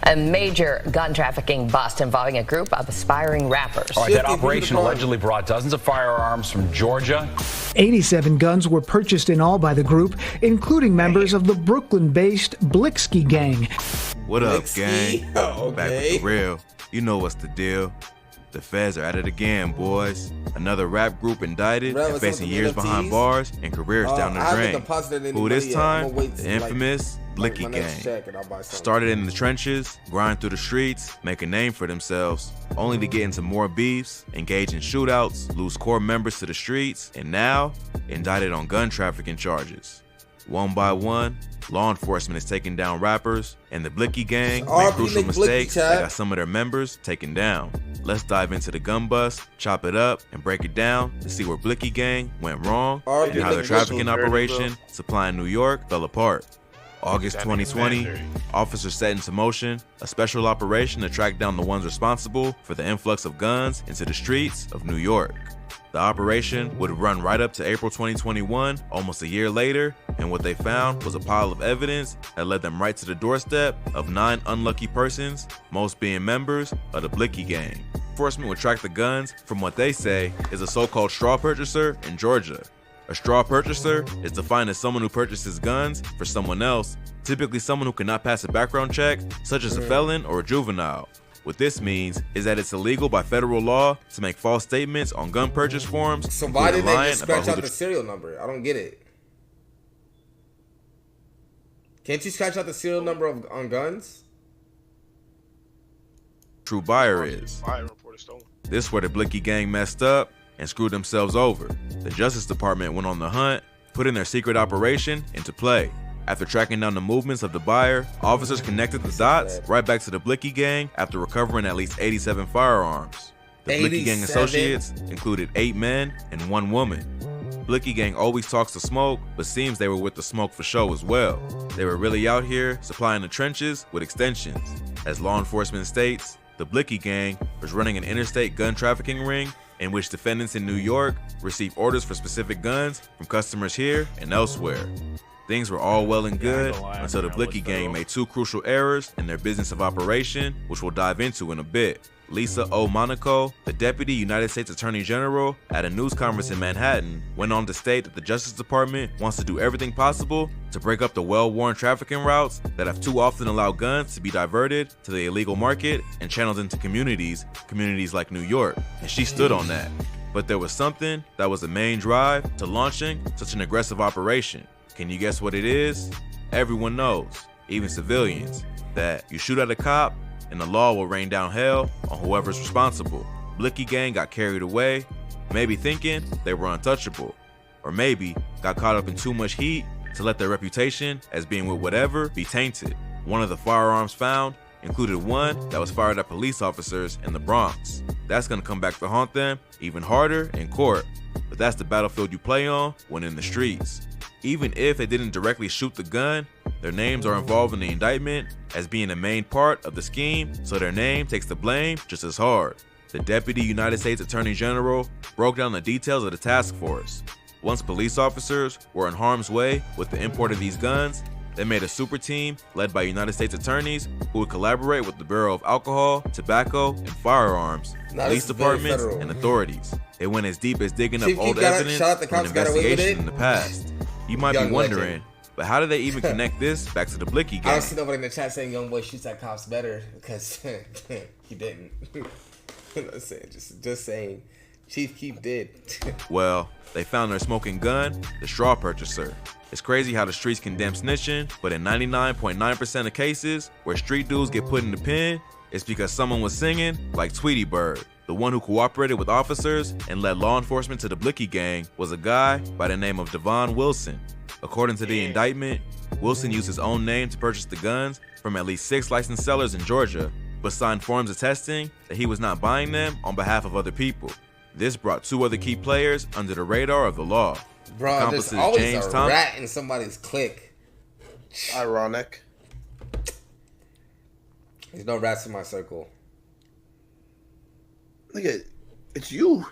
A major gun trafficking bust involving a group of aspiring rappers. All right, that operation allegedly brought dozens of firearms from Georgia. 87 guns were purchased in all by the group, including members of the Brooklyn-based Blixky gang. What up, Blixky? gang? Okay. Back with the real. You know what's the deal. The feds are at it again, boys. Another rap group indicted and facing years behind bars and careers down the drain. Who this time? The infamous Blixky gang. Started in the trenches, grind through the streets, make a name for themselves, only to get into more beefs, engage in shootouts, lose core members to the streets, and now indicted on gun trafficking charges. One by one, law enforcement is taking down rappers, and the Blixky gang made crucial mistakes that got some of their members taken down. Let's dive into the gun bust, chop it up, and break it down to see where Blixky gang went wrong and how their trafficking operation supplying New York fell apart. August 2020, officers set into motion a special operation to track down the ones responsible for the influx of guns into the streets of New York. The operation would run right up to April 2021, almost a year later, and what they found was a pile of evidence that led them right to the doorstep of 9 unlucky persons, most being members of the Blixky gang. Enforcement would track the guns from what they say is a so-called straw purchaser in Georgia. A straw purchaser is defined as someone who purchases guns for someone else, typically someone who cannot pass a background check, such as a felon or a juvenile. What this means is that it's illegal by federal law to make false statements on gun purchase forms. So why did they just scratch out the serial number? I don't get it. Can't you scratch out the serial number on guns? True buyer is. This is where the Blixky gang messed up and screwed themselves over. The Justice Department went on the hunt, putting their secret operation into play. After tracking down the movements of the buyer, officers connected the dots right back to the Blixky gang after recovering at least 87 firearms. The Blixky gang associates included 8 men and 1 woman. Blixky gang always talks to smoke, but seems they were with the smoke for show as well. They were really out here supplying the trenches with extensions. As law enforcement states, the Blixky gang was running an interstate gun trafficking ring in which defendants in New York received orders for specific guns from customers here and elsewhere. Things were all well and good until the Blixky gang made 2 crucial errors in their business of operation, which we'll dive into in a bit. Lisa O. Monaco, the Deputy United States Attorney General, at a news conference in Manhattan, went on to state that the Justice Department wants to do everything possible to break up the well-worn trafficking routes that have too often allowed guns to be diverted to the illegal market and channeled into communities like New York, and she stood on that. But there was something that was the main drive to launching such an aggressive operation. Can you guess what it is? Everyone knows, even civilians, that you shoot at a cop and the law will rain down hell on whoever's responsible. Blixky gang got carried away, maybe thinking they were untouchable, or maybe got caught up in too much heat to let their reputation as being with whatever be tainted. One of the firearms found included one that was fired at police officers in the Bronx. That's gonna come back to haunt them even harder in court, but that's the battlefield you play on when in the streets. Even if they didn't directly shoot the gun, their names are involved in the indictment as being a main part of the scheme, so their name takes the blame just as hard. The Deputy United States Attorney General broke down the details of the task force. Once police officers were in harm's way with the import of these guns, they made a super team led by United States attorneys who would collaborate with the Bureau of Alcohol, Tobacco, and Firearms, police departments, and authorities. They went as deep as digging up old evidence from an investigation in the past. You might be wondering, but how did they even connect this back to the Blixky gang? I don't see nobody in the chat saying young boy shoots at cops better, because he didn't. I'm saying, just saying, Chief Keef did. Well, they found their smoking gun, the straw purchaser. It's crazy how the streets condemn snitching, but in 99.9% of cases where street dudes get put in the pen, it's because someone was singing like Tweety Bird. The one who cooperated with officers and led law enforcement to the Blixky gang was a guy by the name of Devon Wilson. According to the indictment, Wilson used his own name to purchase the guns from at least 6 licensed sellers in Georgia, but signed forms attesting that he was not buying them on behalf of other people. This brought 2 other key players under the radar of the law. Bro, there's always a rat in somebody's clique. Ironic. There's no rats in my circle. Nigga, it's you.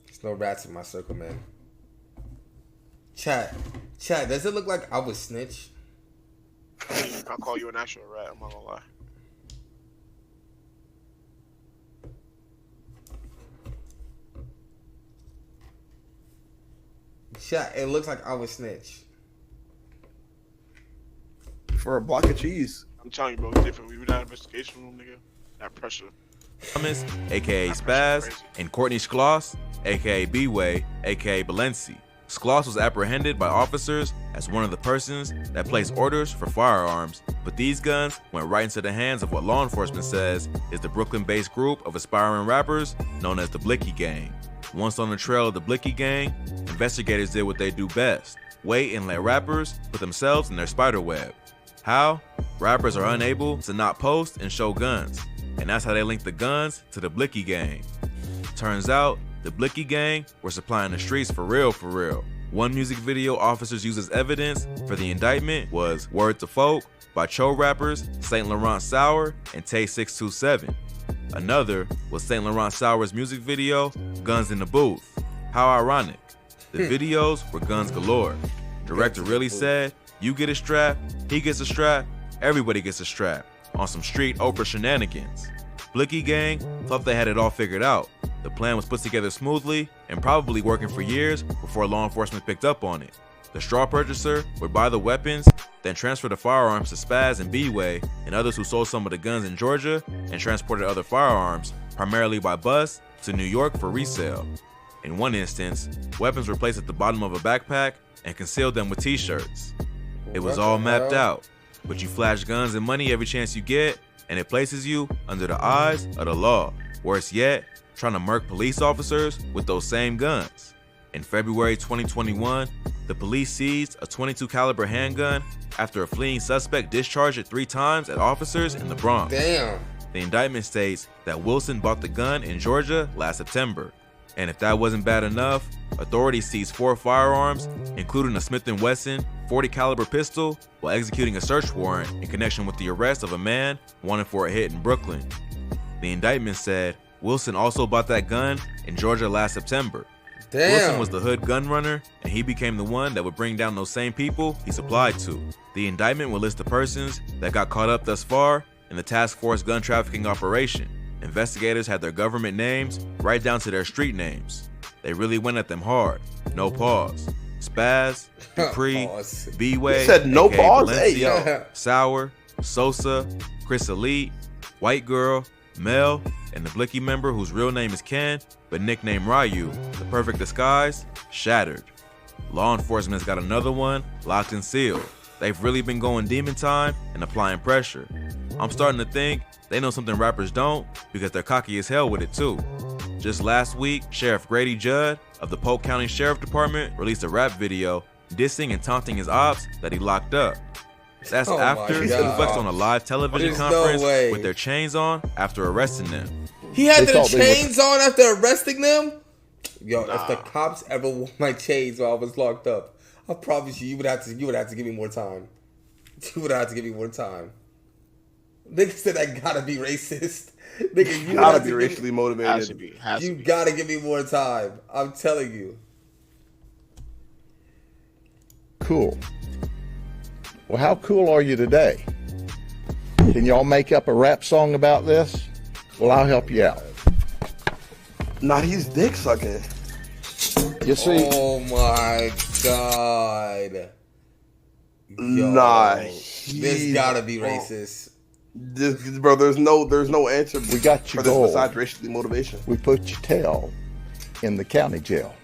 There's no rats in my circle, man. Chat, does it look like I was snitch? I'll call you an actual rat, I'm not gonna lie. Chat, it looks like I was snitch. For a block of cheese. I'm telling you, bro, it's different. We were not investigation room, nigga. That pressure. Thomas, aka Spaz, and Courtney Skloss, aka B-Way, aka Balenci. Skloss was apprehended by officers as one of the persons that placed orders for firearms, but these guns went right into the hands of what law enforcement says is the Brooklyn-based group of aspiring rappers known as the Blixky Gang. Once on the trail of the Blixky Gang, investigators did what they do best: wait and let rappers put themselves in their spider web. How? Rappers are unable to not post and show guns, and that's how they linked the guns to the Blixky Gang. Turns out, the Blixky Gang were supplying the streets for real. One music video officers used as evidence for the indictment was Word to Folk by Cho rappers Saint Laurent Sauer and Tay 627. Another was Saint Laurent Sauer's music video, Guns in the Booth. How ironic. The videos were guns galore. Director really said, you get a strap, he gets a strap, everybody gets a strap, on some street Oprah shenanigans. Blixky Gang thought they had it all figured out. The plan was put together smoothly and probably working for years before law enforcement picked up on it. The straw purchaser would buy the weapons, then transfer the firearms to Spaz and B-Way and others who sold some of the guns in Georgia and transported other firearms, primarily by bus, to New York for resale. In one instance, weapons were placed at the bottom of a backpack and concealed them with t-shirts. It was all mapped out, but you flash guns and money every chance you get, and it places you under the eyes of the law. Worse yet, trying to murk police officers with those same guns. In February 2021, the police seized a .22 caliber handgun after a fleeing suspect discharged it 3 times at officers in the Bronx. Damn. The indictment states that Wilson bought the gun in Georgia last September. And if that wasn't bad enough, authorities seized 4 firearms, including a Smith & Wesson .40 caliber pistol, while executing a search warrant in connection with the arrest of a man wanted for a hit in Brooklyn. The indictment said Wilson also bought that gun in Georgia last September. Damn. Wilson was the hood gun runner, and he became the one that would bring down those same people he supplied to. The indictment will list the persons that got caught up thus far in the task force gun trafficking operation. Investigators had their government names right down to their street names. They really went at them hard. No pause. Spaz, Dupree, B-Way, He said no aka pause? Valencia, Hey, Sauer, Sosa, Chris Elite, White Girl, Mel, and the Blixky member whose real name is Ken, but nicknamed Ryu, the perfect disguise, shattered. Law enforcement's got another one locked and sealed. They've really been going demon time and applying pressure. I'm starting to think they know something rappers don't because they're cocky as hell with it too. Just last week, Sheriff Grady Judd of the Polk County Sheriff Department released a rap video dissing and taunting his ops that he locked up. That's after he flexed on a live television conference with their chains on after arresting them. He had their chains on after arresting them? Yo, if the cops ever wore my chains while I was locked up, I promise you would have to give me more time. You would have to give me more time. Nigga said I gotta be racist. Nigga, you gotta be racially motivated. You gotta give me more time. I'm telling you. Cool. Well, how cool are you today? Can y'all make up a rap song about this? Well, I'll help you out. Nah, he's dick sucking. You see? Oh my god. Yo, nah, this gotta be racist. Bro, there's no answer. We got you for this gold. besides racially motivation. We put your tail in the county jail.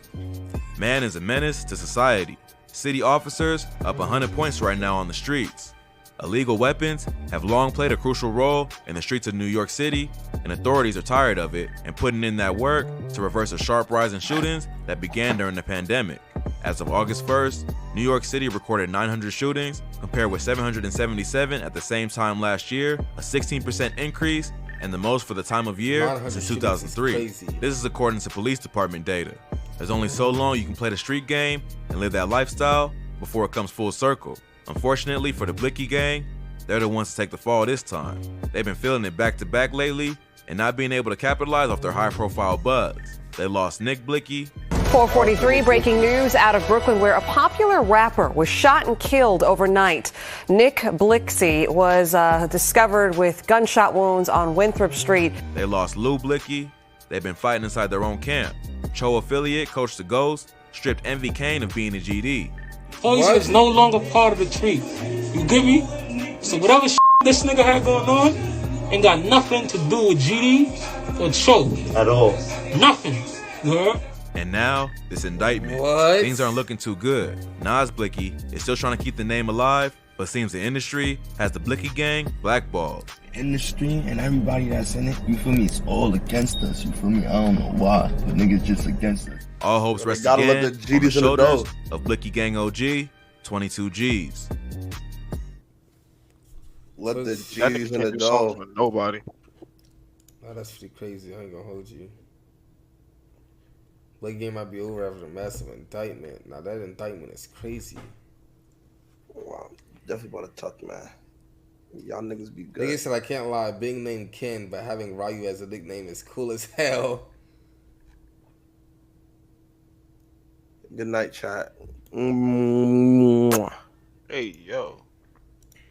Man is a menace to society. City officers up 100 points right now on the streets. Illegal weapons have long played a crucial role in the streets of New York City, and authorities are tired of it and putting in that work to reverse a sharp rise in shootings that began during the pandemic. As of August 1st, New York City recorded 900 shootings, compared with 777 at the same time last year, a 16% increase, and the most for the time of year since 2003. This is according to police department data. There's only so long you can play the street game and live that lifestyle before it comes full circle. Unfortunately for the Blixky Gang, they're the ones to take the fall this time. They've been feeling it back to back lately and not being able to capitalize off their high profile buzz. They lost Nick Blixky. 443, breaking news out of Brooklyn, where a popular rapper was shot and killed overnight. Nick Blixky was discovered with gunshot wounds on Winthrop Street. They lost Lou Blixky. They've been fighting inside their own camp. Cho affiliate Coach the Ghost stripped Envy Kane of being a GD. Police is no longer part of the tree. You get me? So whatever this nigga had going on ain't got nothing to do with GD or Choke. At all. Nothing. You heard? And now, this indictment. What? Things aren't looking too good. Nas Blicky is still trying to keep the name alive, but seems the industry has the Blicky gang blackballed. Industry and everybody that's in it, you feel me, it's all against us, you feel me? I don't know why, but niggas just against us. All hopes rest again on the shoulders of Blicky gang OG, 22 G's. Let the G's in the dog. Nobody. Oh, that's pretty crazy. I ain't gonna hold you. Blake game might be over after the massive indictment. Now that indictment is crazy. Wow, definitely about to tuck, man. Y'all niggas be good. Nigga said I can't lie. Being named Ken, but having Ryu as a nickname is cool as hell. Good night, chat. Hey, yo.